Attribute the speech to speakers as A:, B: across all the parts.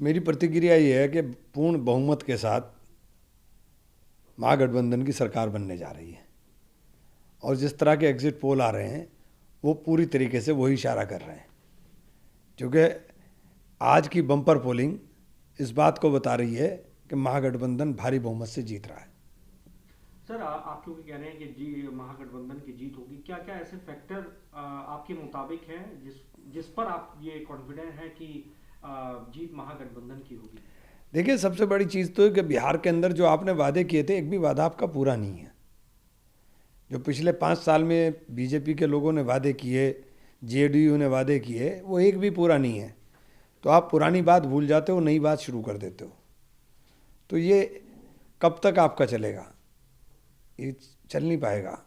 A: मेरी प्रतिक्रिया ये है कि पूर्ण बहुमत के साथ महागठबंधन की सरकार बनने जा रही है और जिस तरह के एग्जिट पोल आ रहे हैं वो पूरी तरीके से वही इशारा कर रहे हैं, क्योंकि आज की बम्पर पोलिंग इस बात को बता रही है कि महागठबंधन भारी बहुमत से जीत रहा है।
B: सर आप क्योंकि कह रहे हैं कि जी महागठबंधन की जीत होगी, क्या क्या ऐसे फैक्टर आपके मुताबिक हैं जिस पर आप ये कॉन्फिडेंट हैं कि जीत महागठबंधन की होगी?
A: देखिए, सबसे बड़ी चीज़ तो है कि बिहार के अंदर जो आपने वादे किए थे, एक भी वादा आपका पूरा नहीं है। जो पिछले 5 साल में बीजेपी के लोगों ने वादे किए, जेडीयू ने वादे किए, वो एक भी पूरा नहीं है। तो आप पुरानी बात भूल जाते हो, नई बात शुरू कर देते हो, तो ये कब तक आपका चलेगा? ये चल नहीं पाएगा।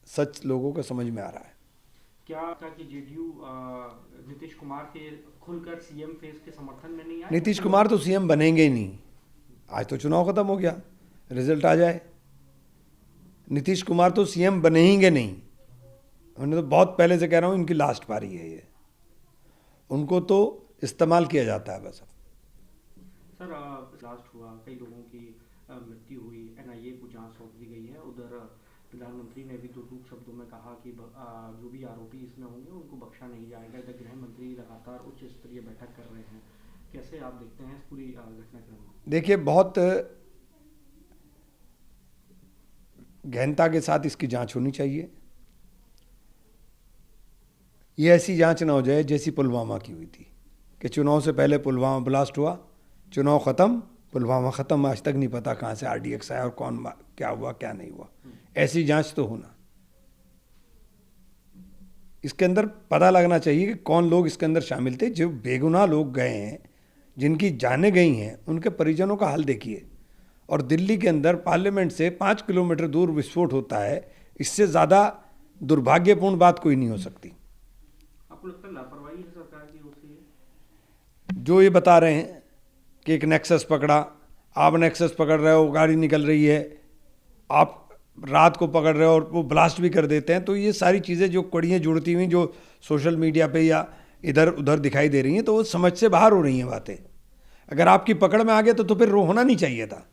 A: सच लोगों को समझ में आ रहा है।
B: क्या कि जेडीयू नीतीश कुमार के खुलकर सीएम फेस के समर्थन में नहीं आए?
A: नीतीश कुमार तो सीएम बनेंगे ही नहीं। आज तो चुनाव खत्म हो गया, रिजल्ट आ जाए। नीतीश कुमार तो सीएम बनेंगे नहीं। मैंने तो बहुत पहले से कह रहा हूँ, इनकी लास्ट पारी है ये। उनको तो इस्तेमाल किया जाता है बस।
B: सर लास्ट हुआ, कई लोगों की मृत्यु हुई, एनआईए को जांच सौंप दी गई है। उधर प्रधानमंत्री ने भी दो टूक शब्दों में कहा कि जो भी आरोपी इसमें होंगे उनको बख्शा नहीं जाएगा। इधर गृह मंत्री लगातार उच्च स्तरीय बैठक कर रहे हैं। कैसे आप देखते हैं इस पूरी घटनाक्रम को?
A: देखिए, बहुत गहनता के साथ इसकी जांच होनी चाहिए। ये ऐसी जांच ना हो जाए जैसी पुलवामा की हुई थी, कि चुनाव से पहले पुलवामा ब्लास्ट हुआ, चुनाव ख़त्म, पुलवामा ख़त्म, आज तक नहीं पता कहाँ से आरडीएक्स आया और कौन क्या हुआ क्या नहीं हुआ। ऐसी जांच तो होना। इसके अंदर पता लगना चाहिए कि कौन लोग इसके अंदर शामिल थे। जो बेगुनाह लोग गए हैं, जिनकी जानें गई हैं, उनके परिजनों का हाल देखिए। और दिल्ली के अंदर पार्लियामेंट से 5 किलोमीटर दूर विस्फोट होता है। इससे ज़्यादा दुर्भाग्यपूर्ण बात कोई नहीं हो सकती।
B: आपको लगता है लापरवाही है सरकार की ओर से?
A: जो ये बता रहे हैं कि एक नेक्सस पकड़ा, आप नेक्सस पकड़ रहे हो, गाड़ी निकल रही है, आप रात को पकड़ रहे हो और वो ब्लास्ट भी कर देते हैं, तो ये सारी चीज़ें जो कड़ियाँ जुड़ती हुई जो सोशल मीडिया पे या इधर उधर दिखाई दे रही हैं, तो वो समझ से बाहर हो रही हैं बातें। अगर आपकी पकड़ में आ गया तो फिर होना नहीं चाहिए था।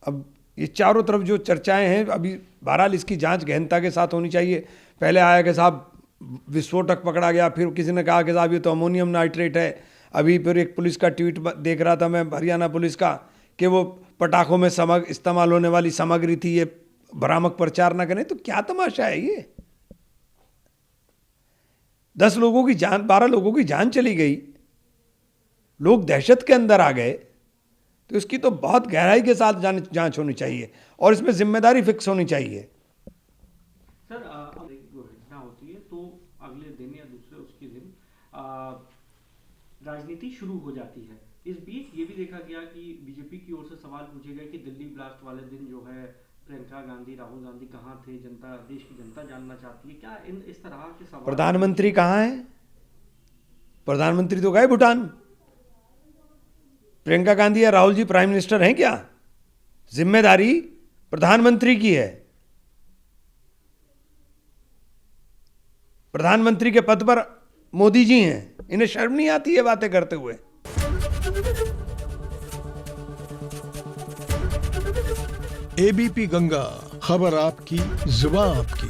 A: अब ये चारों तरफ जो चर्चाएं हैं, अभी बहरहाल इसकी जांच गहनता के साथ होनी चाहिए। पहले आया कि साहब विस्फोटक पकड़ा गया, फिर किसी ने कहा कि साहब ये तो अमोनियम नाइट्रेट है। अभी फिर एक पुलिस का ट्वीट देख रहा था मैं, हरियाणा पुलिस का, कि वो पटाखों में इस्तेमाल होने वाली सामग्री थी, ये भ्रामक प्रचार ना करें। तो क्या तमाशा है ये? 10 लोगों की जान, 12 लोगों की जान चली गई, लोग दहशत के अंदर आ गए। तो इसकी तो बहुत गहराई के साथ जांच होनी चाहिए और इसमें जिम्मेदारी फिक्स होनी चाहिए।
B: सर अब एक घटना होती है तो अगले दिन या दूसरे उसके दिन राजनीति शुरू हो जाती है। इस बीच ये भी देखा गया कि बीजेपी की ओर से सवाल पूछे गए कि दिल्ली ब्लास्ट वाले दिन जो है प्रियंका गांधी, राहुल गांधी कहाँ थे? जनता, देश की जनता जानना चाहती है। क्या इस तरह के सवाल?
A: प्रधानमंत्री कहाँ है? प्रधानमंत्री तो गए भूटान। प्रियंका गांधी या राहुल जी प्राइम मिनिस्टर हैं क्या? जिम्मेदारी प्रधानमंत्री की है। प्रधानमंत्री के पद पर मोदी जी हैं। इन्हें शर्म नहीं आती है बातें करते हुए?
C: एबीपी गंगा, खबर आपकी, जुबान आपकी।